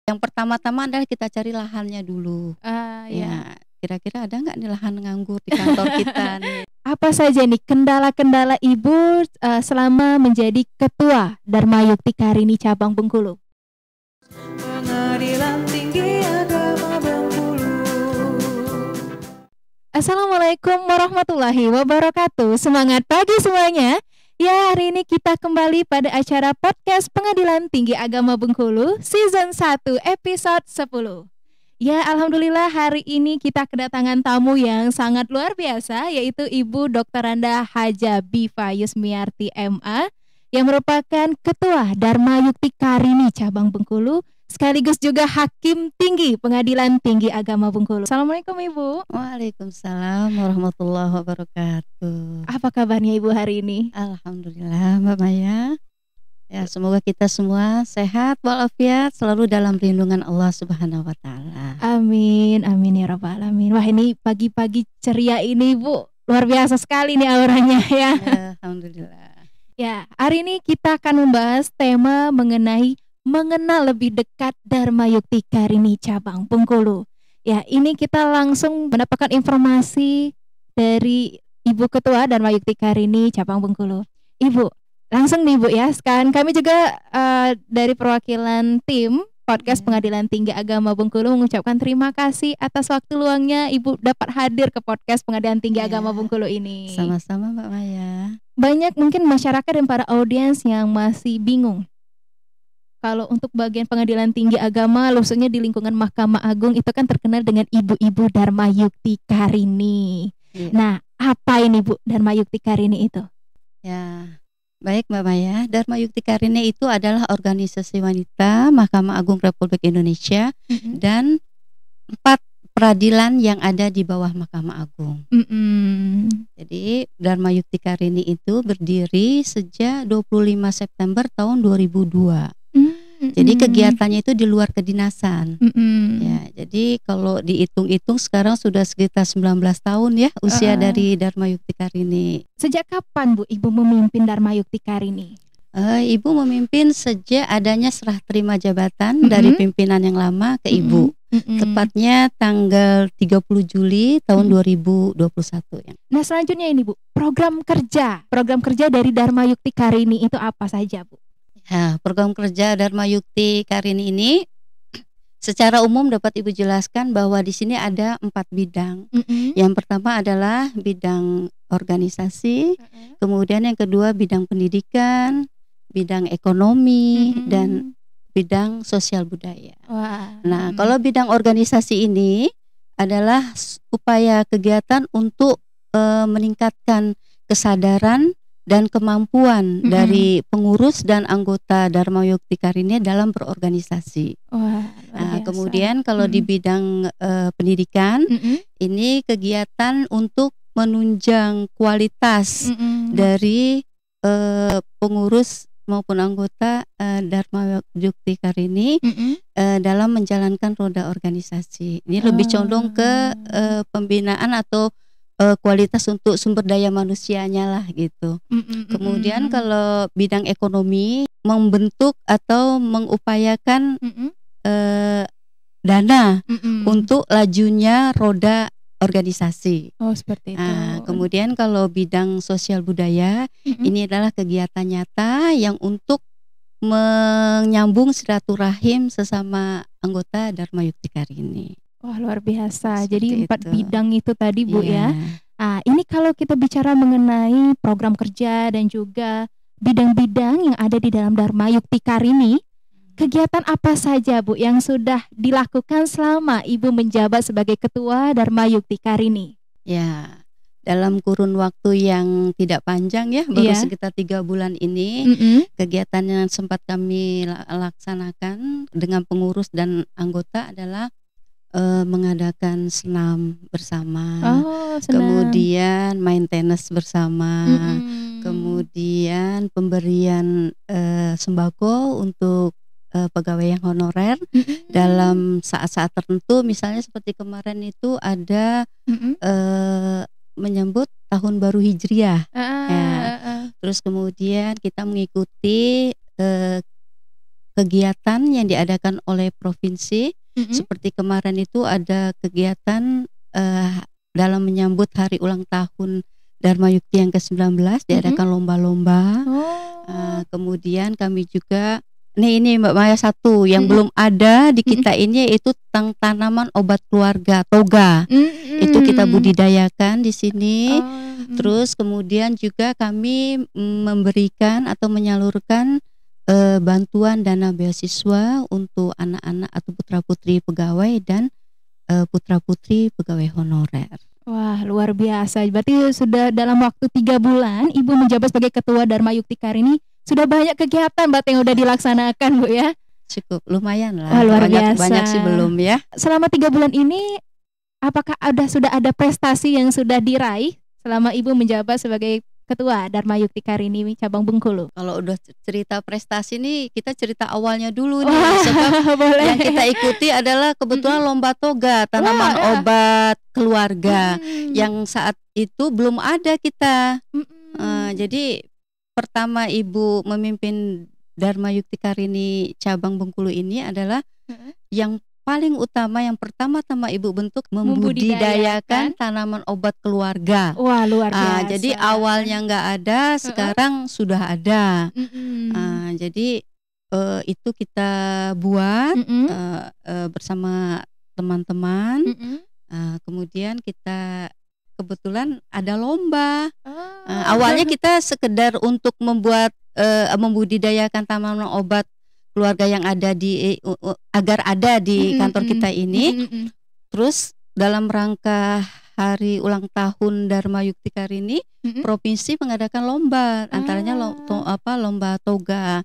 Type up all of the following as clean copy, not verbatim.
Yang pertama-tama adalah kita cari lahannya dulu. Ya. Ya, kira-kira ada nggak nih lahan nganggur di kantor kita nih? Apa saja nih kendala-kendala Ibu selama menjadi Ketua Dharma Yukti Karini Cabang Bengkulu? Pengadilan Tinggi Agama Bengkulu. Assalamualaikum warahmatullahi wabarakatuh. Semangat pagi semuanya. Ya, hari ini kita kembali pada acara podcast Pengadilan Tinggi Agama Bengkulu Season 1 episode 10. Ya, alhamdulillah hari ini kita kedatangan tamu yang sangat luar biasa, yaitu Ibu Dr. Randa Haja Biva Yusmiarti MA yang merupakan Ketua Dharma Yukti Karini Cabang Bengkulu, sekaligus juga Hakim Tinggi Pengadilan Tinggi Agama Bengkulu. Assalamualaikum Ibu. Waalaikumsalam warahmatullahi wabarakatuh. Apa kabarnya Ibu hari ini? Alhamdulillah Mbak Maya. Ya, semoga kita semua sehat walafiat, selalu dalam lindungan Allah Subhanahu wa taala. Amin, amin ya rabbal alamin. Wah, ini pagi-pagi ceria ini Bu, luar biasa sekali nih auranya ya. Alhamdulillah. Ya, hari ini kita akan membahas tema mengenai mengenal lebih dekat Dharma Yukti Karini Cabang Bengkulu. Ya, ini kita langsung mendapatkan informasi dari Ibu Ketua Dharma Yukti Karini Cabang Bengkulu. Ibu, langsung nih Bu ya, sekarang kami juga dari perwakilan tim podcast Pengadilan Tinggi Agama Bengkulu mengucapkan terima kasih atas waktu luangnya Ibu dapat hadir ke podcast Pengadilan Tinggi Agama Bengkulu ini. Sama-sama Mbak Maya. Banyak mungkin masyarakat dan para audiens yang masih bingung. Kalau untuk bagian Pengadilan Tinggi Agama, khususnya di lingkungan Mahkamah Agung, itu kan terkenal dengan ibu-ibu Dharma Yukti Karini. Nah, apa ini Bu Dharma Yukti Karini itu? Ya, baik Mbak Maya. Dharma Yukti Karini itu adalah organisasi wanita Mahkamah Agung Republik Indonesia dan 4 peradilan yang ada di bawah Mahkamah Agung. Jadi Dharma Yukti Karini itu berdiri sejak 25 September tahun 2002. Jadi kegiatannya itu di luar kedinasan. Ya, jadi kalau dihitung-hitung sekarang sudah sekitar 19 tahun ya usia dari Dharma Yukti Karini. Sejak kapan Bu Ibu memimpin Dharma Yukti Karini? Ibu memimpin sejak adanya serah terima jabatan dari pimpinan yang lama ke Ibu. Tepatnya tanggal 30 Juli tahun 2021 ya. Nah, selanjutnya ini Bu, program kerja dari Dharma Yukti Karini itu apa saja Bu? Ya, program kerja Dharma Yukti Karini ini secara umum dapat Ibu jelaskan bahwa di sini ada 4 bidang. Yang pertama adalah bidang organisasi, kemudian yang kedua bidang pendidikan, bidang ekonomi, dan bidang sosial budaya. Nah, kalau bidang organisasi ini adalah upaya kegiatan untuk meningkatkan kesadaran dan kemampuan dari pengurus dan anggota Dharma Yukti Karini dalam berorganisasi. Nah, kemudian kalau di bidang pendidikan, ini kegiatan untuk menunjang kualitas dari pengurus maupun anggota Dharma Yukti Karini dalam menjalankan roda organisasi. Ini lebih condong ke pembinaan atau kualitas untuk sumber daya manusianya lah gitu. Kemudian kalau bidang ekonomi, membentuk atau mengupayakan dana untuk lajunya roda organisasi. Oh, seperti itu. Nah, kemudian kalau bidang sosial budaya, ini adalah kegiatan nyata yang untuk menyambung silaturahim sesama anggota Dharma Yukti Karini. Wah, luar biasa. Seperti Jadi 4 itu. bidang itu tadi Bu ya. Nah, ini kalau kita bicara mengenai program kerja dan juga bidang-bidang yang ada di dalam Dharma Yukti Karini, kegiatan apa saja Bu yang sudah dilakukan selama Ibu menjabat sebagai Ketua Dharma Yukti Karini? Ya, dalam kurun waktu yang tidak panjang ya, baru sekitar 3 bulan ini, kegiatan yang sempat kami laksanakan dengan pengurus dan anggota adalah mengadakan senam bersama, kemudian main tenis bersama, kemudian pemberian sembako untuk pegawai yang honorer dalam saat-saat tertentu, misalnya seperti kemarin itu ada menyambut tahun baru Hijriah. Terus kemudian kita mengikuti kegiatan yang diadakan oleh provinsi. Seperti kemarin itu ada kegiatan dalam menyambut hari ulang tahun Dharma Yukti yang ke-19, diadakan lomba-lomba. Kemudian kami juga ini Mbak Maya satu yang belum ada di kita ini, yaitu tentang tanaman obat keluarga toga. Itu kita budidayakan di sini. Terus kemudian juga kami memberikan atau menyalurkan bantuan dana beasiswa untuk anak-anak atau putra-putri pegawai dan putra-putri pegawai honorer. Wah, luar biasa. Berarti sudah dalam waktu 3 bulan Ibu menjabat sebagai Ketua Dharma Yukti Karini, sudah banyak kegiatan Mbak yang udah dilaksanakan Bu ya? Cukup, lumayan lah. Wah, luar biasa. Banyak sih belum ya. Selama 3 bulan ini, apakah sudah ada prestasi yang sudah diraih selama Ibu menjabat sebagai Ketua Dharma Yukti Karini cabang Bengkulu? Kalau udah cerita prestasi nih, kita cerita awalnya dulu nih. Sebab yang kita ikuti adalah kebetulan lomba toga, tanaman obat keluarga, yang saat itu belum ada kita. Jadi pertama Ibu memimpin Dharma Yukti Karini cabang Bengkulu ini adalah yang paling utama, yang pertama-tama Ibu bentuk membudidayakan tanaman obat keluarga. Wah, luar biasa. Jadi awalnya nggak ada, sekarang sudah ada. Jadi itu kita buat bersama teman-teman. Kemudian kita kebetulan ada lomba. Awalnya kita sekedar untuk membuat membudidayakan tanaman obat keluarga yang ada agar ada di kantor kita ini. Terus dalam rangka hari ulang tahun Dharma Yukti Karini, provinsi mengadakan lomba, antaranya lomba toga.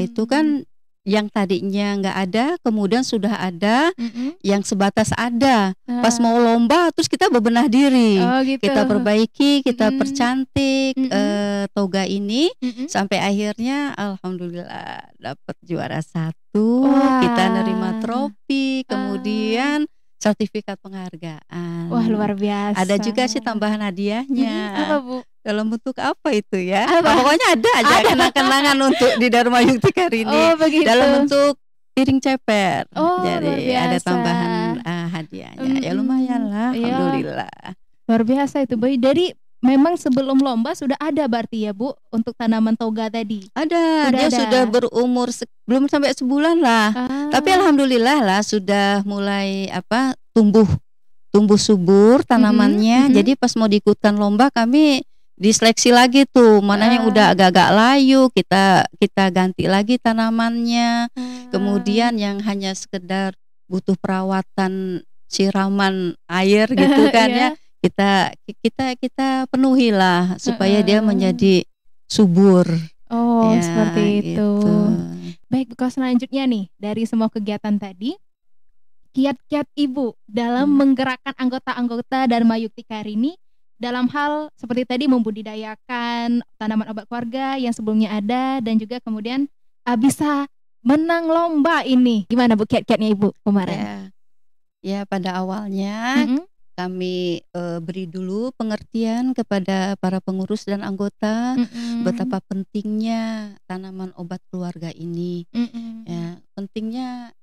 Itu kan yang tadinya nggak ada, kemudian sudah ada, yang sebatas ada. Pas mau lomba, terus kita bebenah diri, kita perbaiki, kita percantik toga ini, sampai akhirnya alhamdulillah dapat juara 1. Kita nerima trofi, kemudian sertifikat penghargaan. Wah, luar biasa. Ada juga sih tambahan hadiahnya. Apa Bu? Dalam bentuk apa itu ya? Pokoknya ada aja kenang-kenangan untuk di Dharma Yukti Karini. Dalam bentuk piring ceper. Jadi ada tambahan hadiahnya. Ya lumayan lah, alhamdulillah. Luar biasa itu Bu. Jadi memang sebelum lomba sudah ada berarti ya Bu untuk tanaman toga tadi? Dia sudah berumur belum sampai sebulan lah. Tapi alhamdulillah lah sudah mulai tumbuh subur tanamannya. Jadi pas mau diikutkan lomba kami diseleksi lagi tuh, mana yang udah agak-agak layu, kita ganti lagi tanamannya. Kemudian yang hanya sekedar butuh perawatan siraman air gitu kan ya, kita penuhi lah supaya dia menjadi subur. Seperti itu. Baik, kalau selanjutnya nih, dari semua kegiatan tadi, kiat-kiat Ibu dalam menggerakkan anggota-anggota Dharma Yukti Karini dalam hal seperti tadi membudidayakan tanaman obat keluarga yang sebelumnya ada, dan juga kemudian bisa menang lomba ini. Gimana Bu kiat-kiatnya Ibu kemarin? Ya pada awalnya kami beri dulu pengertian kepada para pengurus dan anggota betapa pentingnya tanaman obat keluarga ini. Ya, pentingnya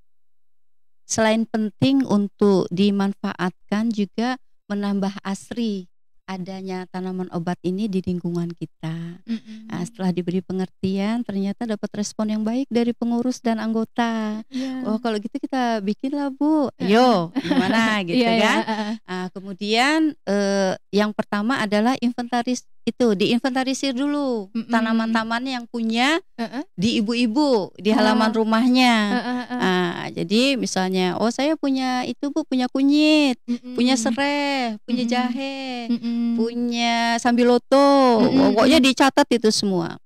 selain penting untuk dimanfaatkan, juga menambah asri adanya tanaman obat ini di lingkungan kita. Nah, setelah diberi pengertian, ternyata dapat respon yang baik dari pengurus dan anggota. Oh, kalau gitu kita bikin lah Bu. Yo, gimana gitu kan? Nah, kemudian yang pertama adalah diinventarisir dulu tanaman-tanaman yang punya di ibu-ibu di halaman rumahnya. Jadi misalnya, saya punya itu Bu, punya kunyit, punya serai, punya jahe, punya sambiloto, pokoknya dicatat itu semua.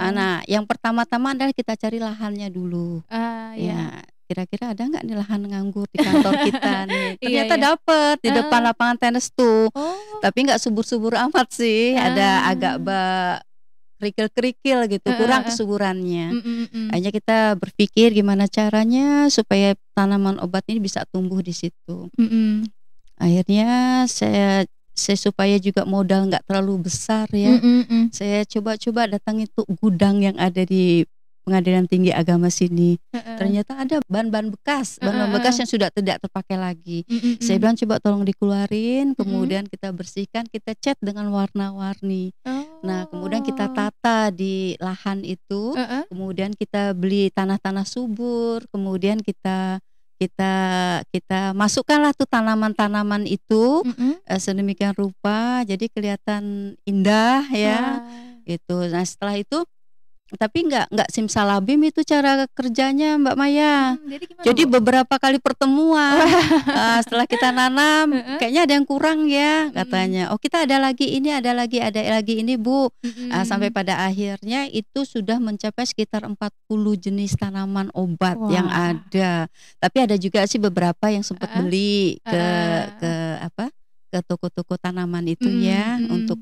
Nah, yang pertama-tama adalah kita cari lahannya dulu. Ya, kira-kira ada nggak nih lahan nganggur di kantor kita nih? Ternyata dapet di depan lapangan tenis tuh. Tapi nggak subur-subur amat sih, ada agak kerikil-kerikil gitu, kurang kesuburannya. Hanya kita berpikir gimana caranya supaya tanaman obat ini bisa tumbuh di situ. Akhirnya saya supaya juga modal nggak terlalu besar ya, saya coba-coba datang itu gudang yang ada di Pengadilan Tinggi Agama sini. Ternyata ada ban-ban bekas yang sudah tidak terpakai lagi. Saya bilang coba tolong dikeluarin, kemudian kita bersihkan, kita cat dengan warna-warni. Nah, kemudian kita tata di lahan itu, kemudian kita beli tanah-tanah subur, kemudian kita masukkanlah tuh tanaman-tanaman itu sedemikian rupa, jadi kelihatan indah ya. Gitu. Nah, setelah itu tapi nggak simsalabim itu cara kerjanya Mbak Maya. Jadi beberapa kali pertemuan setelah kita nanam kayaknya ada yang kurang ya katanya. Oh, kita ada lagi ini Bu. Sampai pada akhirnya itu sudah mencapai sekitar 40 jenis tanaman obat yang ada. Tapi ada juga sih beberapa yang sempat beli ke toko-toko tanaman itu ya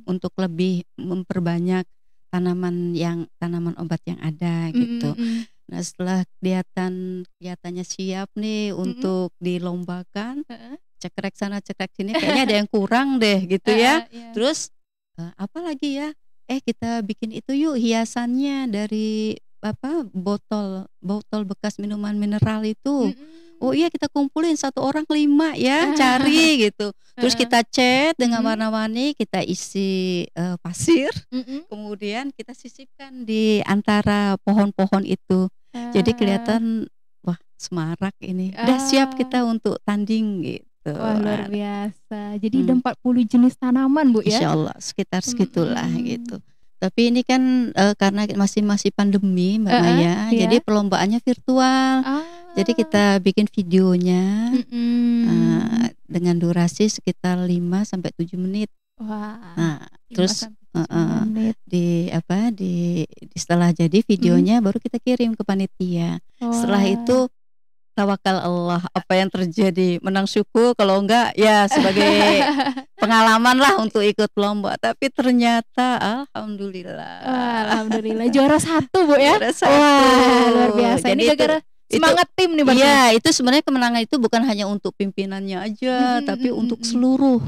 untuk lebih memperbanyak tanaman obat yang ada gitu. Nah, setelah kelihatannya siap nih untuk dilombakan, cekrek sana cekrek sini kayaknya ada yang kurang deh gitu ya. Terus apa lagi ya? Kita bikin itu yuk hiasannya dari botol bekas minuman mineral itu. Oh iya, kita kumpulin 1 orang 5 ya, cari gitu. Terus kita cat dengan warna-warni, kita isi pasir, kemudian kita sisipkan di antara pohon-pohon itu. Jadi kelihatan wah semarak ini. Udah siap kita untuk tanding gitu. Wah, luar biasa. Jadi ada 40 jenis tanaman Bu ya? Insya Allah sekitar segitulah gitu. Tapi ini kan karena masih pandemi Mbak Maya, jadi perlombaannya virtual. Jadi kita bikin videonya dengan durasi sekitar 5-7 menit. Wah. Nah, terus setelah jadi videonya baru kita kirim ke panitia. Setelah itu tawakal Allah, apa yang terjadi menang syukur, kalau enggak ya sebagai pengalaman lah untuk ikut lomba. Tapi ternyata alhamdulillah juara 1 Bu ya. Juara 1. Wah, luar biasa. Jadi ini gara-gara semangat tim nih Bang. Iya, itu sebenarnya kemenangan itu bukan hanya untuk pimpinannya aja, tapi untuk seluruh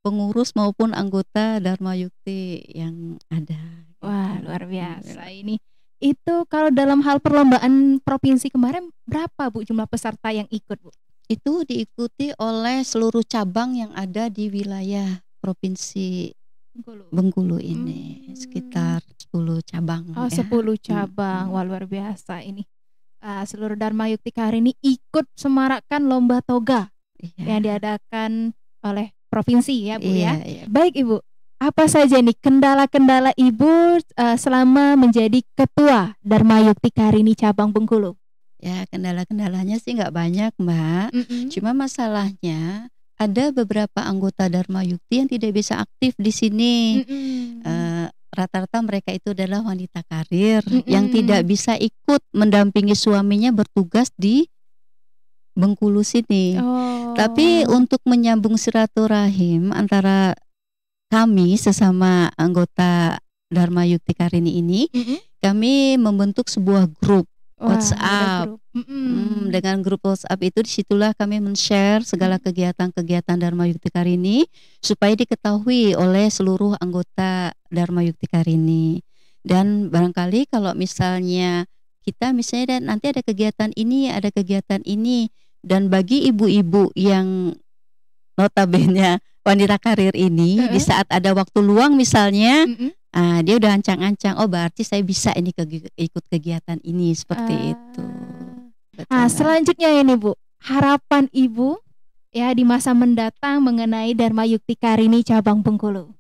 pengurus maupun anggota Dharma Yukti yang ada. Wah, luar biasa ini. Itu kalau dalam hal perlombaan provinsi kemarin berapa Bu jumlah peserta yang ikut Bu? Itu diikuti oleh seluruh cabang yang ada di wilayah provinsi Bengkulu ini, sekitar 10 cabang. Oh ya. 10 cabang, wah luar biasa ini. Seluruh Dharma Yukti hari ini ikut semarakkan lomba toga yang diadakan oleh provinsi ya Bu ya. Baik Ibu, apa saja nih kendala-kendala Ibu selama menjadi ketua Dharma Yukti Karini cabang Bengkulu? Ya, kendala-kendalanya sih nggak banyak Mbak. Cuma masalahnya ada beberapa anggota Dharma Yukti yang tidak bisa aktif di sini. Rata-rata mereka itu adalah wanita karir yang tidak bisa ikut mendampingi suaminya bertugas di Bengkulu sini. Tapi untuk menyambung silaturahim antara kami sesama anggota Dharma Yukti Karini ini, kami membentuk sebuah grup WhatsApp. Dengan grup WhatsApp itu disitulah kami men-share segala kegiatan-kegiatan Dharma Yukti Karini supaya diketahui oleh seluruh anggota Dharma Yukti Karini. Dan barangkali kalau misalnya nanti ada kegiatan ini, dan bagi ibu-ibu yang notabene wanita karir ini di saat ada waktu luang misalnya, dia udah ancang-ancang, oh berarti saya bisa ini ikut kegiatan ini seperti itu. Selanjutnya ini Bu, harapan Ibu ya di masa mendatang mengenai Dharma Yukti Karini cabang Bengkulu.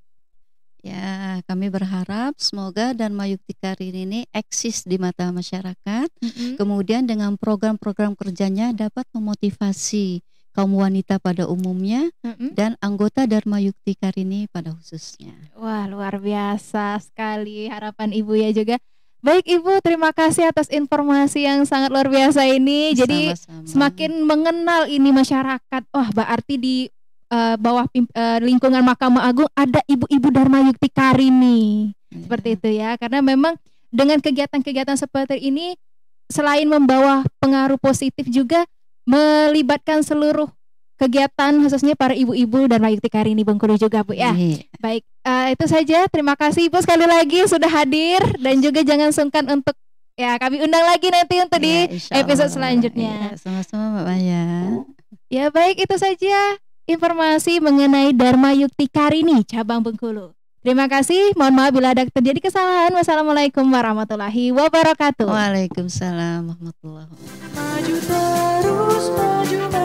Ya, kami berharap semoga Dharma Yukti Karini ini eksis di mata masyarakat. Kemudian dengan program-program kerjanya dapat memotivasi kaum wanita pada umumnya dan anggota Dharma Yukti Karini pada khususnya. Wah, luar biasa sekali harapan Ibu ya juga. Baik Ibu, terima kasih atas informasi yang sangat luar biasa ini. Jadi semakin mengenal ini masyarakat. Wah, berarti di bawah lingkungan Mahkamah Agung ada ibu-ibu Dharma Yukti Karini. Seperti itu ya. Karena memang dengan kegiatan-kegiatan seperti ini selain membawa pengaruh positif juga melibatkan seluruh kegiatan khususnya para ibu-ibu Dharma Yukti Karini Bengkulu juga Bu ya. Baik, itu saja. Terima kasih Ibu sekali lagi sudah hadir dan juga jangan sungkan untuk Ya, kami undang lagi nanti untuk di insya episode Allah. selanjutnya. Ya, sama-sama Mbak Maya. Ya, baik, itu saja informasi mengenai Dharma Yukti Karini cabang Bengkulu. Terima kasih. Mohon maaf bila ada terjadi kesalahan. Wassalamualaikum warahmatullahi wabarakatuh. Waalaikumsalam warahmatullahi wabarakatuh. Maju terus, maju